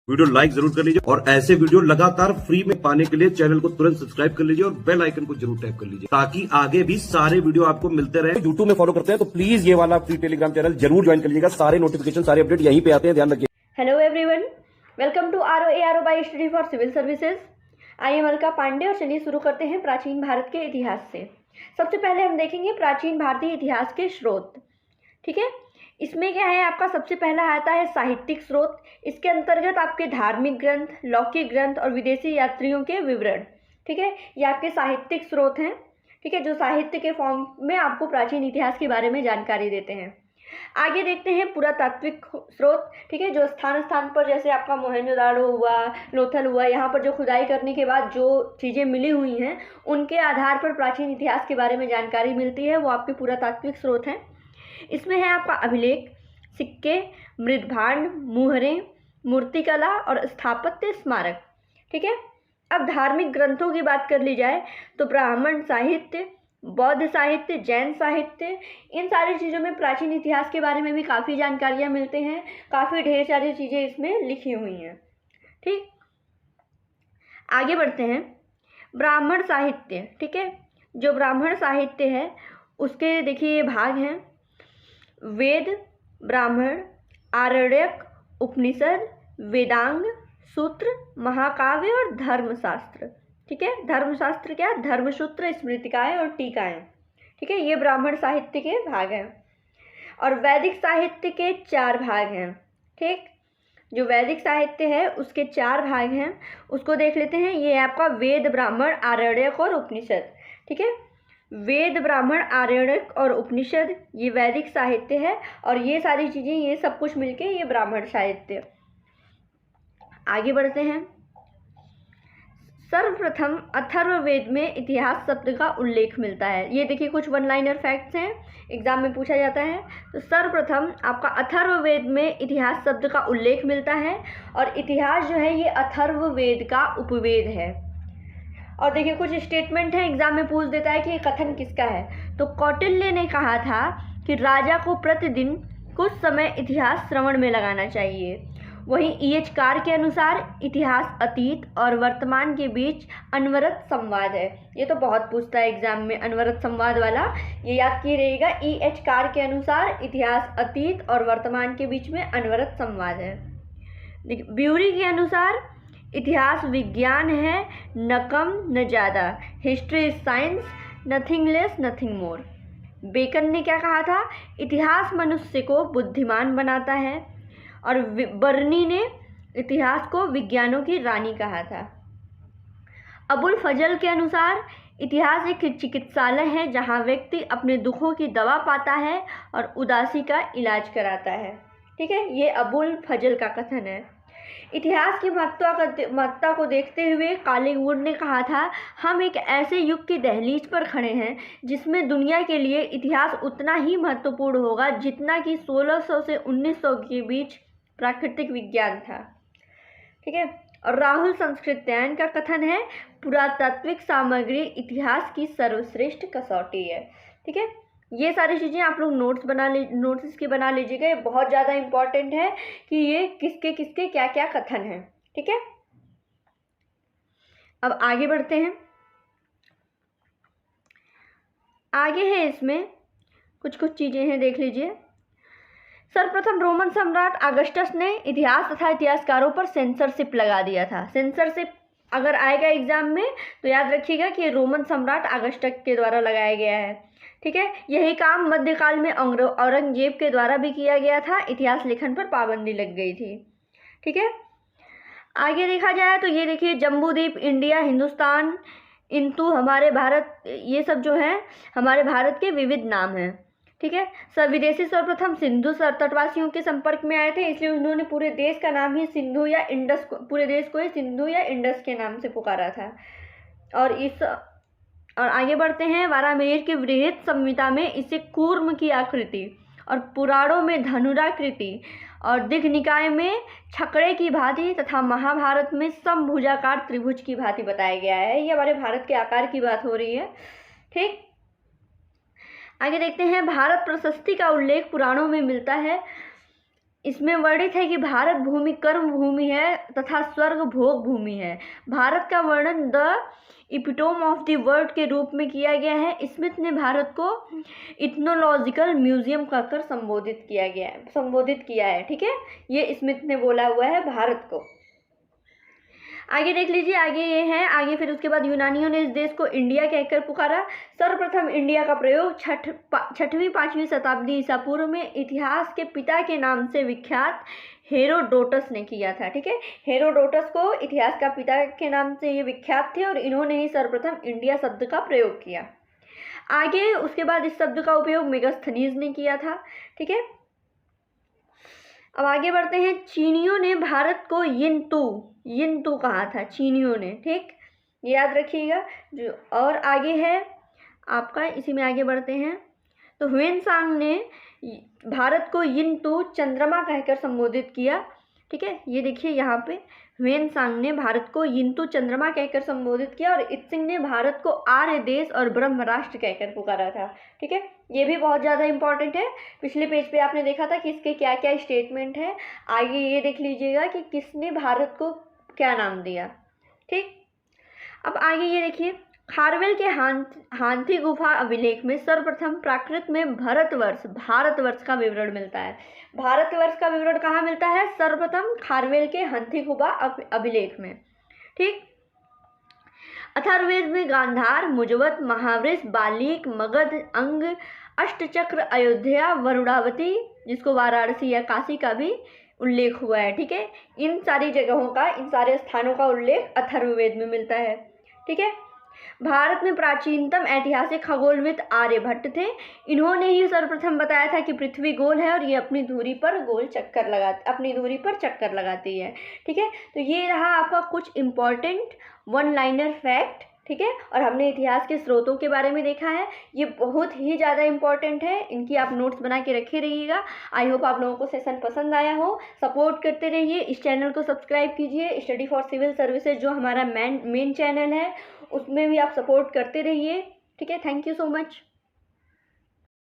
Video like जरूर कर लीजिए और ऐसे वीडियो लगातार फ्री में पाने के लिए चैनल को तुरंत सब्सक्राइब कर लीजिए और बेल आइकन को जरूर टैप कर लीजिए ताकि आगे भी सारे वीडियो आपको मिलते रहे। यूट्यूब में फॉलो करते हैं तो प्लीज ये वाला फ्री टेलीग्राम चैनल जरूर ज्वाइन कर लीजिएगा। सारे नोटिफिकेशन सारे अपडेट यहीं पे आते हैं, ध्यान रखिए। Hello everyone, welcome to ROARO by study for civil services. I am Alka Pandey और चलिए शुरू करते हैं प्राचीन भारत के इतिहास से। सबसे पहले हम देखेंगे प्राचीन भारतीय इतिहास के स्रोत। ठीक है, इसमें क्या है, आपका सबसे पहला आता है साहित्यिक स्रोत। इसके अंतर्गत आपके धार्मिक ग्रंथ, लौकिक ग्रंथ और विदेशी यात्रियों के विवरण। ठीक है, ये आपके साहित्यिक स्रोत हैं। ठीक है, जो साहित्य के फॉर्म में आपको प्राचीन इतिहास के बारे में जानकारी देते हैं। आगे देखते हैं पुरातात्विक स्रोत। ठीक है, जो स्थान स्थान पर जैसे आपका मोहनजोदाड़ो हुआ, लोथल हुआ, यहाँ पर जो खुदाई करने के बाद जो चीज़ें मिली हुई हैं उनके आधार पर प्राचीन इतिहास के बारे में जानकारी मिलती है, वो आपके पुरातात्विक स्रोत हैं। इसमें है आपका अभिलेख, सिक्के, मृदभांड, मुहरें, मूर्तिकला और स्थापत्य स्मारक। ठीक है, अब धार्मिक ग्रंथों की बात कर ली जाए तो ब्राह्मण साहित्य, बौद्ध साहित्य, जैन साहित्य, इन सारी चीज़ों में प्राचीन इतिहास के बारे में भी काफ़ी जानकारियाँ मिलते हैं। काफ़ी ढेर सारी चीज़ें इसमें लिखी हुई हैं। ठीक, आगे बढ़ते हैं। ब्राह्मण साहित्य। ठीक है, जो ब्राह्मण साहित्य है उसके देखिए ये भाग हैं: वेद, ब्राह्मण, आरण्यक, उपनिषद, वेदांग, सूत्र, महाकाव्य और धर्मशास्त्र। ठीक है, धर्मशास्त्र क्या, धर्मसूत्र, स्मृतिकाएं और टीकाएं। ठीक है, ये ब्राह्मण साहित्य के भाग हैं। और वैदिक साहित्य के 4 भाग हैं। ठीक, जो वैदिक साहित्य है उसके 4 भाग हैं, उसको देख लेते हैं। ये आपका वेद, ब्राह्मण, आरण्यक और उपनिषद। ठीक है, वेद, ब्राह्मण, आरण्यक और उपनिषद ये वैदिक साहित्य है और ये सारी चीज़ें, ये सब कुछ मिलके ये ब्राह्मण साहित्य। आगे बढ़ते हैं। सर्वप्रथम अथर्ववेद में इतिहास शब्द का उल्लेख मिलता है। ये देखिए कुछ वन लाइनर फैक्ट्स हैं, एग्जाम में पूछा जाता है। तो सर्वप्रथम आपका अथर्ववेद में इतिहास शब्द का उल्लेख मिलता है और इतिहास जो है ये अथर्ववेद का उपवेद है। और देखिए कुछ स्टेटमेंट है, एग्जाम में पूछ देता है कि ये कथन किसका है। तो कौटिल्य ने कहा था कि राजा को प्रतिदिन कुछ समय इतिहास श्रवण में लगाना चाहिए। वहीं E.H. कार के अनुसार इतिहास अतीत और वर्तमान के बीच अनवरत संवाद है। ये तो बहुत पूछता है एग्जाम में, अनवरत संवाद वाला, ये याद किए रहिएगा। E.H. कार के अनुसार इतिहास अतीत और वर्तमान के बीच में अनवरत संवाद है। देखिए ब्यूरी के अनुसार इतिहास विज्ञान है, न कम न ज़्यादा। History is science, nothing less nothing more. Bacon ने क्या कहा था, इतिहास मनुष्य को बुद्धिमान बनाता है। और बर्नी ने इतिहास को विज्ञानों की रानी कहा था। अबुल फजल के अनुसार इतिहास एक चिकित्सालय है जहाँ व्यक्ति अपने दुखों की दवा पाता है और उदासी का इलाज कराता है। ठीक है, ये अबुल फजल का कथन है। इतिहास की महत्ता को देखते हुए कालिंगवुड ने कहा था, हम एक ऐसे युग की दहलीज पर खड़े हैं जिसमें दुनिया के लिए इतिहास उतना ही महत्वपूर्ण होगा जितना कि 1600 से 1900 के बीच प्राकृतिक विज्ञान था। ठीक है, और राहुल संस्कृत्यायन का कथन है, पुरातात्विक सामग्री इतिहास की सर्वश्रेष्ठ कसौटी है। ठीक है, ये सारी चीज़ें आप लोग नोट्स इसके बना लीजिएगा। ये बहुत ज़्यादा इम्पॉर्टेंट है कि ये किसके किसके क्या क्या कथन हैं। ठीक है, अब आगे बढ़ते हैं। आगे है इसमें कुछ चीज़ें हैं, देख लीजिए। सर्वप्रथम रोमन सम्राट अगस्टस ने इतिहास तथा इतिहासकारों पर सेंसरशिप लगा दिया था। सेंसरशिप अगर आएगा एग्जाम में तो याद रखिएगा कि रोमन सम्राट अगस्टस के द्वारा लगाया गया है। ठीक है, यही काम मध्यकाल में औरंगजेब के द्वारा भी किया गया था। इतिहास लेखन पर पाबंदी लग गई थी। ठीक है, आगे देखा जाए तो ये देखिए जम्बूद्वीप, इंडिया, हिंदुस्तान, इंतु, हमारे भारत, ये सब जो है हमारे भारत के विविध नाम हैं। ठीक है, सब विदेशी सर्वप्रथम सिंधु तटवासियों के संपर्क में आए थे, इसलिए उन्होंने पूरे देश का नाम ही सिंधु या इंडस, पूरे देश को ही सिंधु या इंडस के नाम से पुकारा था। और आगे बढ़ते हैं। वारामेर के बृहद संहिता में इसे कूर्म की आकृति और पुराणों में धनुराकृति और दिघ निकाय में छकड़े की भांति तथा महाभारत में समभुजाकार त्रिभुज की भांति बताया गया है। ये हमारे भारत के आकार की बात हो रही है। ठीक, आगे देखते हैं। भारत प्रशस्ति का उल्लेख पुराणों में मिलता है। इसमें वर्णित है कि भारत भूमि कर्म भूमि है तथा स्वर्ग भोग भूमि है। भारत का वर्णन द इपिटोम ऑफ द वर्ल्ड के रूप में किया गया है। स्मिथ ने भारत को इथनोलॉजिकल म्यूजियम कहकर संबोधित किया है। ठीक है, ये स्मिथ ने बोला हुआ है भारत को। आगे देख लीजिए, आगे ये है, आगे फिर उसके बाद यूनानियों ने इस देश को इंडिया कहकर पुकारा। सर्वप्रथम इंडिया का प्रयोग 6वीं-5वीं शताब्दी ईसा पूर्व में इतिहास के पिता के नाम से विख्यात हेरोडोटस ने किया था। ठीक है, हेरोडोटस को इतिहास का पिता के नाम से ये विख्यात थे और इन्होंने ही सर्वप्रथम इंडिया शब्द का प्रयोग किया। आगे उसके बाद इस शब्द का उपयोग मेगास्थनीज ने किया था। ठीक है, अब आगे बढ़ते हैं। चीनियों ने भारत को यिनतू कहा था, चीनियों ने। ठीक, याद रखिएगा। जो और आगे है आपका, इसी में आगे बढ़ते हैं। तो ह्वेनसांग ने भारत को यिनतू चंद्रमा कहकर संबोधित किया। ठीक है, ये देखिए यहाँ पे ह्वेनसांग ने भारत को यिनतू चंद्रमा कहकर संबोधित किया और इत्सिंग ने भारत को आर्य देश और ब्रह्म राष्ट्र कहकर पुकारा था। ठीक है, ये भी बहुत ज़्यादा इंपॉर्टेंट है। पिछले पेज पे आपने देखा था कि इसके क्या क्या स्टेटमेंट है। आगे ये देख लीजिएगा कि किसने भारत को क्या नाम दिया। ठीक, अब आगे ये देखिए, खारवेल के हाथी गुफा अभिलेख में सर्वप्रथम प्राकृत में भारतवर्ष का विवरण मिलता है। भारतवर्ष का विवरण कहाँ मिलता है? सर्वप्रथम खारवेल के हाथी गुफा अभिलेख में। ठीक, अथर्ववेद में गांधार, मुजवत, महावृष, बालीक, मगध, अंग, अष्टचक्र, अयोध्या, वरुणावती, जिसको वाराणसी या काशी का भी उल्लेख हुआ है। ठीक है, इन सारी जगहों का, इन सारे स्थानों का उल्लेख अथर्ववेद में मिलता है। ठीक है, भारत में प्राचीनतम ऐतिहासिक खगोलविद आर्यभट्ट थे। इन्होंने ही सर्वप्रथम बताया था कि पृथ्वी गोल है और ये अपनी धुरी पर चक्कर लगाती है। ठीक है, तो ये रहा आपका कुछ इम्पॉर्टेंट वन लाइनर फैक्ट। ठीक है, और हमने इतिहास के स्रोतों के बारे में देखा है। ये बहुत ही ज़्यादा इंपॉर्टेंट है, इनकी आप नोट्स बना के रखे रहिएगा। आई होप आप लोगों को सेशन पसंद आया हो। सपोर्ट करते रहिए, इस चैनल को सब्सक्राइब कीजिए। स्टडी फॉर सिविल सर्विसेज जो हमारा मेन चैनल है, उसमें भी आप सपोर्ट करते रहिए। ठीक है, थैंक यू सो मच।